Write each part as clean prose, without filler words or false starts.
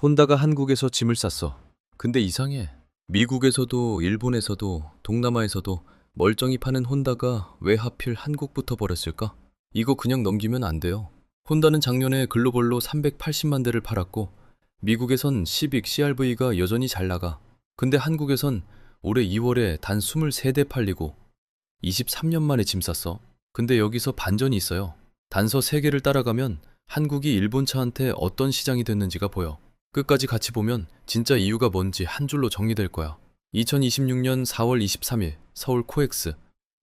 혼다가 한국에서 짐을 쌌어. 근데 이상해. 미국에서도 일본에서도 동남아에서도 멀쩡히 파는 혼다가 왜 하필 한국부터 버렸을까? 이거 그냥 넘기면 안 돼요. 혼다는 작년에 글로벌로 380만 대를 팔았고 미국에선 시빅 CRV가 여전히 잘 나가. 근데 한국에선 올해 2월에 단 23대 팔리고 23년 만에 짐 쌌어. 근데 여기서 반전이 있어요. 단서 3개를 따라가면 한국이 일본 차한테 어떤 시장이 됐는지가 보여. 끝까지 같이 보면 진짜 이유가 뭔지 한 줄로 정리될 거야. 2026년 4월 23일 서울 코엑스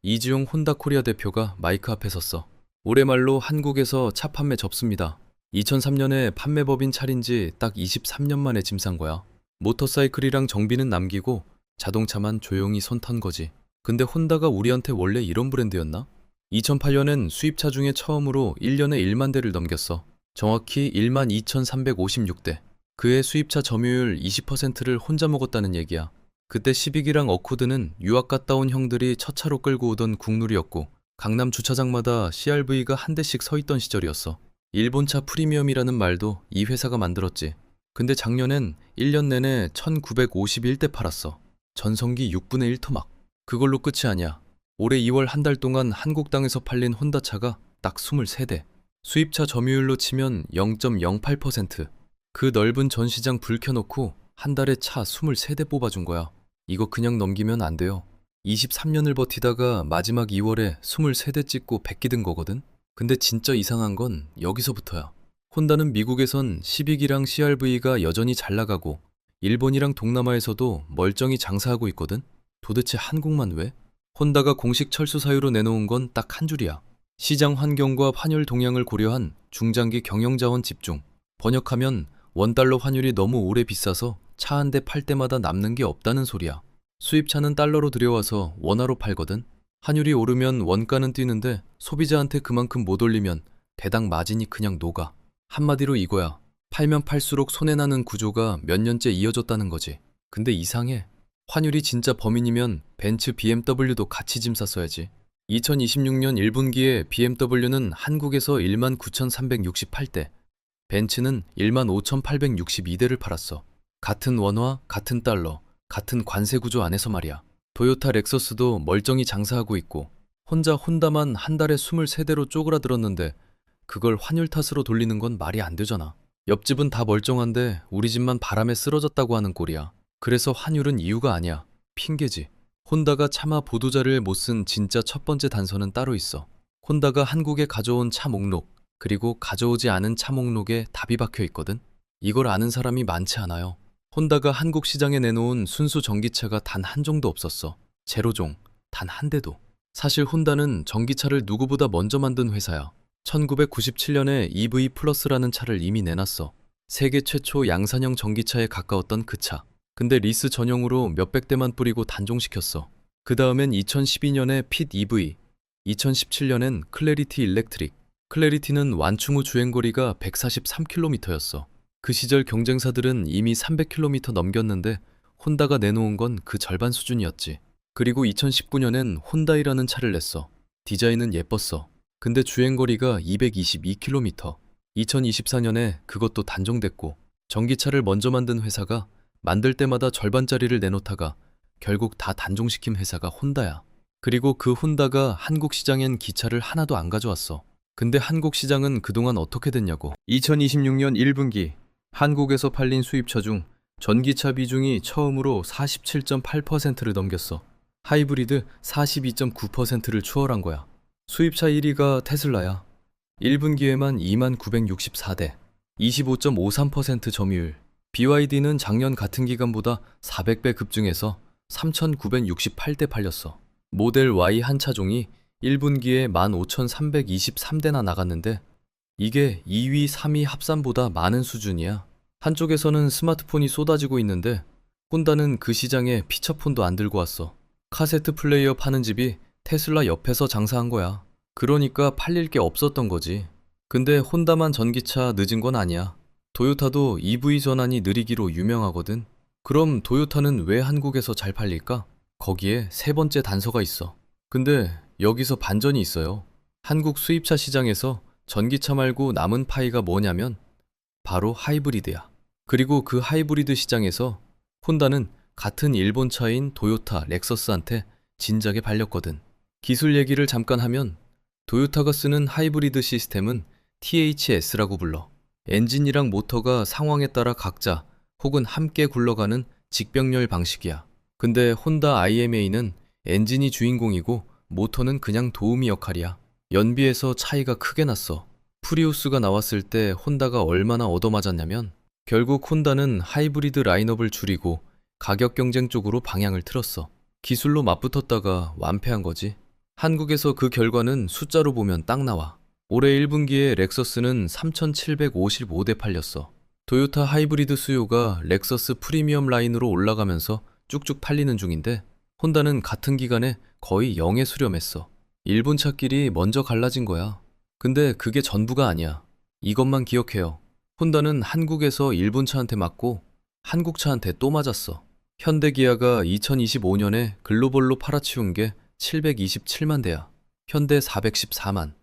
이지용 혼다 코리아 대표가 마이크 앞에 섰어. 올해 말로 한국에서 차 판매 접습니다. 2003년에 판매법인 차린 지 딱 23년 만에 짐 싼 거야. 모터사이클이랑 정비는 남기고 자동차만 조용히 손 턴 거지. 근데 혼다가 우리한테 원래 이런 브랜드였나? 2008년엔 수입차 중에 처음으로 1년에 1만 대를 넘겼어. 정확히 1만 2,356대. 그의 수입차 점유율 20%를 혼자 먹었다는 얘기야. 그때 시빅이랑 어코드는 유학 갔다 온 형들이 첫 차로 끌고 오던 국룰이었고 강남 주차장마다 CRV가 한 대씩 서 있던 시절이었어. 일본차 프리미엄이라는 말도 이 회사가 만들었지. 근데 작년엔 1년 내내 1951대 팔았어. 전성기 6분의 1 토막. 그걸로 끝이 아니야. 올해 2월 한 달 동안 한국 땅에서 팔린 혼다차가 딱 23대. 수입차 점유율로 치면 0.08%. 그 넓은 전시장 불 켜놓고 한 달에 차 23대 뽑아준 거야. 이거 그냥 넘기면 안 돼요. 23년을 버티다가 마지막 2월에 23대 찍고 베끼든 거거든? 근데 진짜 이상한 건 여기서부터야. 혼다는 미국에선 시빅이랑 CRV가 여전히 잘 나가고 일본이랑 동남아에서도 멀쩡히 장사하고 있거든? 도대체 한국만 왜? 혼다가 공식 철수 사유로 내놓은 건 딱 한 줄이야. 시장 환경과 환율 동향을 고려한 중장기 경영자원 집중. 번역하면 원달러 환율이 너무 오래 비싸서 차 한 대 팔 때마다 남는 게 없다는 소리야. 수입차는 달러로 들여와서 원화로 팔거든. 환율이 오르면 원가는 뛰는데 소비자한테 그만큼 못 올리면 대당 마진이 그냥 녹아. 한마디로 이거야. 팔면 팔수록 손해나는 구조가 몇 년째 이어졌다는 거지. 근데 이상해. 환율이 진짜 범인이면 벤츠 BMW도 같이 짐 쌌어야지. 2026년 1분기에 BMW는 한국에서 19,368대, 벤츠는 15,862대를 팔았어. 같은 원화, 같은 달러, 같은 관세 구조 안에서 말이야. 도요타 렉서스도 멀쩡히 장사하고 있고 혼자 혼다만 한 달에 23대로 쪼그라들었는데 그걸 환율 탓으로 돌리는 건 말이 안 되잖아. 옆집은 다 멀쩡한데 우리 집만 바람에 쓰러졌다고 하는 꼴이야. 그래서 환율은 이유가 아니야. 핑계지. 혼다가 차마 보도자료에 못 쓴 진짜 첫 번째 단서는 따로 있어. 혼다가 한국에 가져온 차 목록, 그리고 가져오지 않은 차 목록에 답이 박혀 있거든. 이걸 아는 사람이 많지 않아요. 혼다가 한국 시장에 내놓은 순수 전기차가 단 한 종도 없었어. 제로종, 단 한 대도. 사실 혼다는 전기차를 누구보다 먼저 만든 회사야. 1997년에 EV 플러스라는 차를 이미 내놨어. 세계 최초 양산형 전기차에 가까웠던 그 차. 근데 리스 전용으로 몇백 대만 뿌리고 단종시켰어. 그 다음엔 2012년에 핏 EV, 2017년엔 클래리티 일렉트릭. 클래리티는 완충 후 주행거리가 143km였어. 그 시절 경쟁사들은 이미 300km 넘겼는데 혼다가 내놓은 건 그 절반 수준이었지. 그리고 2019년엔 혼다이라는 차를 냈어. 디자인은 예뻤어. 근데 주행거리가 222km. 2024년에 그것도 단종됐고 전기차를 먼저 만든 회사가 만들 때마다 절반짜리를 내놓다가 결국 다 단종시킨 회사가 혼다야. 그리고 그 혼다가 한국 시장엔 기차를 하나도 안 가져왔어. 근데 한국 시장은 그동안 어떻게 됐냐고. 2026년 1분기 한국에서 팔린 수입차 중 전기차 비중이 처음으로 47.8%를 넘겼어. 하이브리드 42.9%를 추월한 거야. 수입차 1위가 테슬라야. 1분기에만 2964대, 25.53% 점유율. BYD는 작년 같은 기간보다 400배 급증해서 3968대 팔렸어. 모델 Y 한 차종이 1분기에 15,323대나 나갔는데 이게 2위, 3위 합산보다 많은 수준이야. 한쪽에서는 스마트폰이 쏟아지고 있는데 혼다는 그 시장에 피처폰도 안 들고 왔어. 카세트 플레이어 파는 집이 테슬라 옆에서 장사한 거야. 그러니까 팔릴 게 없었던 거지. 근데 혼다만 전기차 늦은 건 아니야. 도요타도 EV 전환이 느리기로 유명하거든. 그럼 도요타는 왜 한국에서 잘 팔릴까? 거기에 세 번째 단서가 있어. 근데 여기서 반전이 있어요. 한국 수입차 시장에서 전기차 말고 남은 파이가 뭐냐면 바로 하이브리드야. 그리고 그 하이브리드 시장에서 혼다는 같은 일본 차인 도요타, 렉서스한테 진작에 발렸거든. 기술 얘기를 잠깐 하면 도요타가 쓰는 하이브리드 시스템은 THS라고 불러. 엔진이랑 모터가 상황에 따라 각자 혹은 함께 굴러가는 직병렬 방식이야. 근데 혼다 IMA는 엔진이 주인공이고 모터는 그냥 도우미 역할이야. 연비에서 차이가 크게 났어. 프리우스가 나왔을 때 혼다가 얼마나 얻어맞았냐면 결국 혼다는 하이브리드 라인업을 줄이고 가격 경쟁 쪽으로 방향을 틀었어. 기술로 맞붙었다가 완패한 거지. 한국에서 그 결과는 숫자로 보면 딱 나와. 올해 1분기에 렉서스는 3,755대 팔렸어. 도요타 하이브리드 수요가 렉서스 프리미엄 라인으로 올라가면서 쭉쭉 팔리는 중인데 혼다는 같은 기간에 거의 0에 수렴했어. 일본 차끼리 먼저 갈라진 거야. 근데 그게 전부가 아니야. 이것만 기억해요. 혼다는 한국에서 일본 차한테 맞고 한국 차한테 또 맞았어. 현대 기아가 2025년에 글로벌로 팔아치운 게 727만 대야. 현대 414만,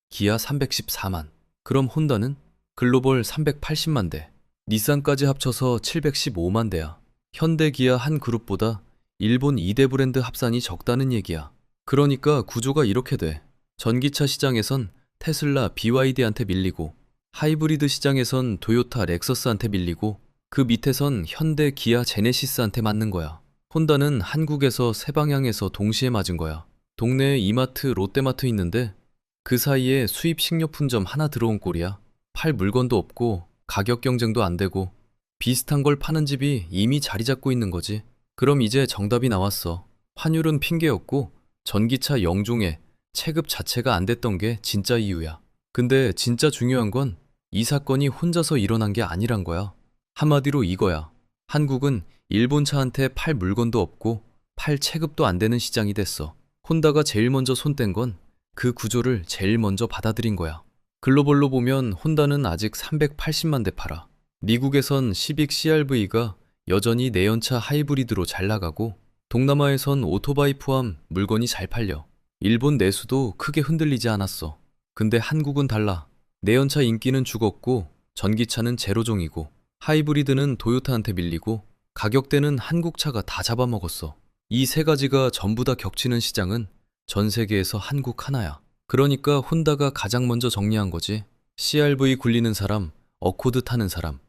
기아 314만. 그럼 혼다는 글로벌 380만 대, 닛산까지 합쳐서 715만 대야. 현대 기아 한 그룹보다 일본 2대 브랜드 합산이 적다는 얘기야. 그러니까 구조가 이렇게 돼. 전기차 시장에선 테슬라, BYD한테 밀리고 하이브리드 시장에선 도요타, 렉서스한테 밀리고 그 밑에선 현대, 기아, 제네시스한테 맞는 거야. 혼다는 한국에서 세 방향에서 동시에 맞은 거야. 동네에 이마트, 롯데마트 있는데 그 사이에 수입 식료품점 하나 들어온 꼴이야. 팔 물건도 없고 가격 경쟁도 안 되고 비슷한 걸 파는 집이 이미 자리 잡고 있는 거지. 그럼 이제 정답이 나왔어. 환율은 핑계였고 전기차 영종의 체급 자체가 안 됐던 게 진짜 이유야. 근데 진짜 중요한 건 이 사건이 혼자서 일어난 게 아니란 거야. 한마디로 이거야. 한국은 일본 차한테 팔 물건도 없고 팔 체급도 안 되는 시장이 됐어. 혼다가 제일 먼저 손댄 건 그 구조를 제일 먼저 받아들인 거야. 글로벌로 보면 혼다는 아직 380만 대 팔아. 미국에선 시빅 CRV가 여전히 내연차 하이브리드로 잘 나가고 동남아에선 오토바이 포함 물건이 잘 팔려. 일본 내수도 크게 흔들리지 않았어. 근데 한국은 달라. 내연차 인기는 죽었고 전기차는 제로종이고 하이브리드는 도요타한테 밀리고 가격대는 한국 차가 다 잡아먹었어. 이 세 가지가 전부 다 겹치는 시장은 전 세계에서 한국 하나야. 그러니까 혼다가 가장 먼저 정리한 거지. CRV 굴리는 사람, 어코드 타는 사람.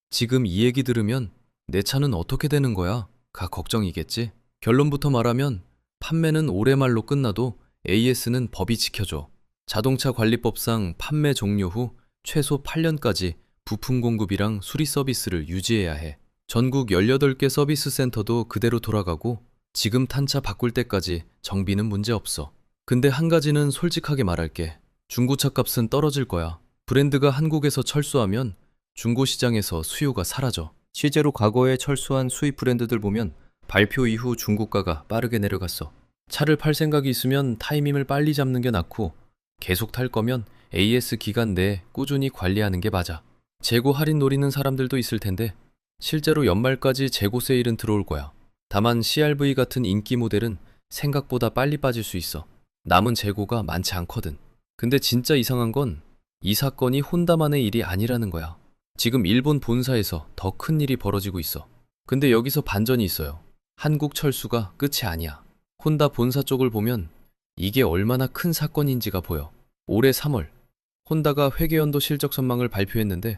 지금 이 얘기 들으면 내 차는 어떻게 되는 거야? 가 걱정이겠지. 결론부터 말하면 판매는 올해 말로 끝나도 AS는 법이 지켜줘. 자동차 관리법상 판매 종료 후 최소 8년까지 부품 공급이랑 수리 서비스를 유지해야 해. 전국 18개 서비스 센터도 그대로 돌아가고 지금 탄 차 바꿀 때까지 정비는 문제 없어. 근데 한 가지는 솔직하게 말할게. 중고차 값은 떨어질 거야. 브랜드가 한국에서 철수하면 중고 시장에서 수요가 사라져. 실제로 과거에 철수한 수입 브랜드들 보면 발표 이후 중고가가 빠르게 내려갔어. 차를 팔 생각이 있으면 타이밍을 빨리 잡는 게 낫고 계속 탈 거면 AS 기간 내에 꾸준히 관리하는 게 맞아. 재고 할인 노리는 사람들도 있을 텐데 실제로 연말까지 재고 세일은 들어올 거야. 다만 CRV 같은 인기 모델은 생각보다 빨리 빠질 수 있어. 남은 재고가 많지 않거든. 근데 진짜 이상한 건 이 사건이 혼다만의 일이 아니라는 거야. 지금 일본 본사에서 더 큰 일이 벌어지고 있어. 근데 여기서 반전이 있어요. 한국 철수가 끝이 아니야. 혼다 본사 쪽을 보면 이게 얼마나 큰 사건인지가 보여. 올해 3월 혼다가 회계연도 실적 전망을 발표했는데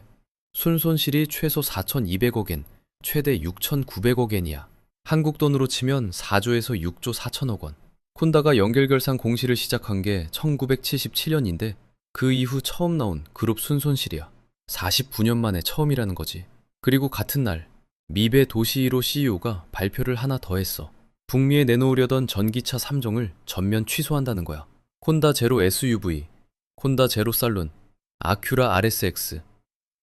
순손실이 최소 4,200억 엔, 최대 6,900억 엔이야. 한국 돈으로 치면 4조에서 6조 4천억 원. 혼다가 연결결산 공시를 시작한 게 1977년인데 그 이후 처음 나온 그룹 순손실이야. 49년 만에 처음이라는 거지. 그리고 같은 날 미베 도시히로 CEO가 발표를 하나 더 했어. 북미에 내놓으려던 전기차 3종을 전면 취소한다는 거야. 혼다 제로 SUV, 혼다 제로 살룬, 아큐라 RSX.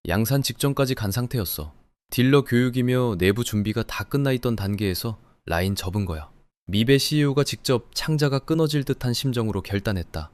양산 직전까지 간 상태였어. 딜러 교육이며 내부 준비가 다 끝나 있던 단계에서 라인 접은 거야. 미베 CEO가 직접 창자가 끊어질 듯한 심정으로 결단했다.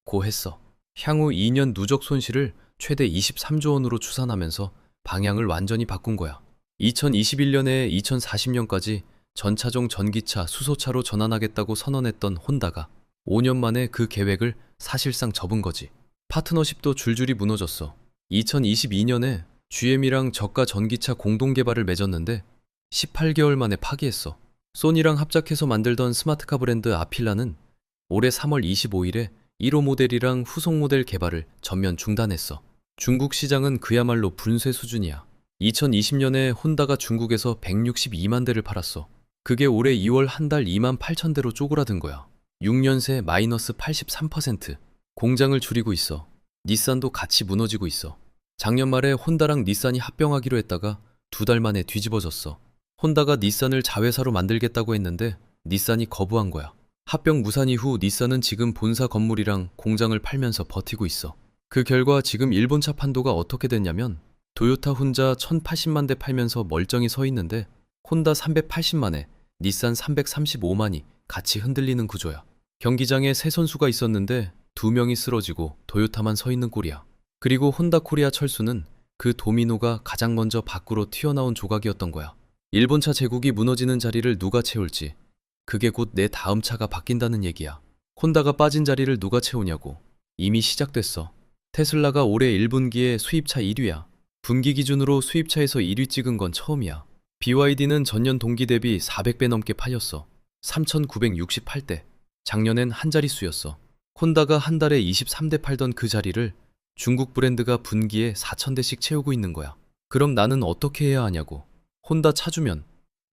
고 했어. 향후 2년 누적 손실을 최대 23조 원으로 추산하면서 방향을 완전히 바꾼 거야. 2021년에 2040년까지 전차종 전기차, 수소차로 전환하겠다고 선언했던 혼다가 5년 만에 그 계획을 사실상 접은 거지. 파트너십도 줄줄이 무너졌어. 2022년에 GM이랑 저가 전기차 공동 개발을 맺었는데 18개월 만에 파기했어. 소니랑 합작해서 만들던 스마트카 브랜드 아필라는 올해 3월 25일에 1호 모델이랑 후속 모델 개발을 전면 중단했어. 중국 시장은 그야말로 분쇄 수준이야. 2020년에 혼다가 중국에서 162만 대를 팔았어. 그게 올해 2월 한 달 2만 8천 대로 쪼그라든 거야. 6년 새 마이너스 83%. 공장을 줄이고 있어. 닛산도 같이 무너지고 있어. 작년 말에 혼다랑 닛산이 합병하기로 했다가 2달 만에 뒤집어졌어. 혼다가 닛산을 자회사로 만들겠다고 했는데 닛산이 거부한 거야. 합병 무산 이후 닛산은 지금 본사 건물이랑 공장을 팔면서 버티고 있어. 그 결과 지금 일본차 판도가 어떻게 됐냐면 도요타 혼자 1080만 대 팔면서 멀쩡히 서 있는데 혼다 380만에 닛산 335만이 같이 흔들리는 구조야. 경기장에 세 선수가 있었는데 2명이 쓰러지고 도요타만 서 있는 꼴이야. 그리고 혼다 코리아 철수는 그 도미노가 가장 먼저 밖으로 튀어나온 조각이었던 거야. 일본차 제국이 무너지는 자리를 누가 채울지, 그게 곧 내 다음 차가 바뀐다는 얘기야. 혼다가 빠진 자리를 누가 채우냐고. 이미 시작됐어. 테슬라가 올해 1분기에 수입차 1위야. 분기 기준으로 수입차에서 1위 찍은 건 처음이야. BYD는 전년 동기 대비 400배 넘게 팔렸어. 3,968대. 작년엔 한 자릿수였어. 혼다가 한 달에 23대 팔던 그 자리를 중국 브랜드가 분기에 4,000대씩 채우고 있는 거야. 그럼 나는 어떻게 해야 하냐고. 혼다 차주면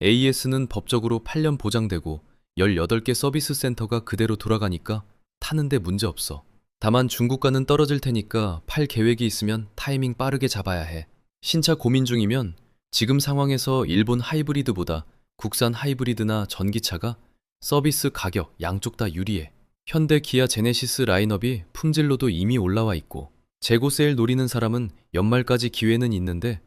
AS는 법적으로 8년 보장되고 18개 서비스 센터가 그대로 돌아가니까 타는데 문제 없어. 다만 중국과는 떨어질 테니까 팔 계획이 있으면 타이밍 빠르게 잡아야 해. 신차 고민 중이면 지금 상황에서 일본 하이브리드보다 국산 하이브리드나 전기차가 서비스 가격 양쪽 다 유리해. 현대 기아 제네시스 라인업이 품질로도 이미 올라와 있고 재고 세일 노리는 사람은 연말까지 기회는 있는데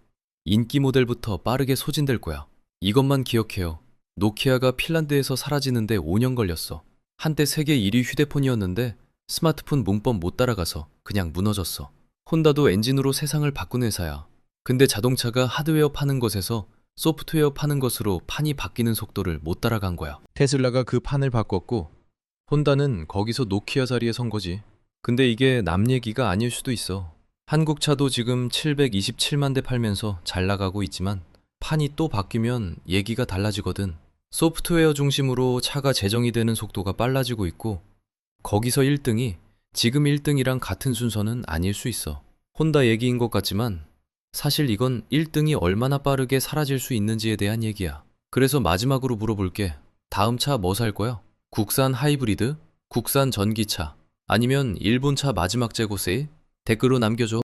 인기 모델부터 빠르게 소진될 거야. 이것만 기억해요. 노키아가 핀란드에서 사라지는데 5년 걸렸어. 한때 세계 1위 휴대폰이었는데 스마트폰 문법 못 따라가서 그냥 무너졌어. 혼다도 엔진으로 세상을 바꾼 회사야. 근데 자동차가 하드웨어 파는 것에서 소프트웨어 파는 것으로 판이 바뀌는 속도를 못 따라간 거야. 테슬라가 그 판을 바꿨고 혼다는 거기서 노키아 자리에 선 거지. 근데 이게 남 얘기가 아닐 수도 있어. 한국 차도 지금 727만 대 팔면서 잘 나가고 있지만 판이 또 바뀌면 얘기가 달라지거든. 소프트웨어 중심으로 차가 제정이 되는 속도가 빨라지고 있고 거기서 1등이 지금 1등이랑 같은 순서는 아닐 수 있어. 혼다 얘기인 것 같지만 사실 이건 1등이 얼마나 빠르게 사라질 수 있는지에 대한 얘기야. 그래서 마지막으로 물어볼게. 다음 차 뭐 살 거야? 국산 하이브리드? 국산 전기차? 아니면 일본차 마지막 재고 세일? 댓글로 남겨줘.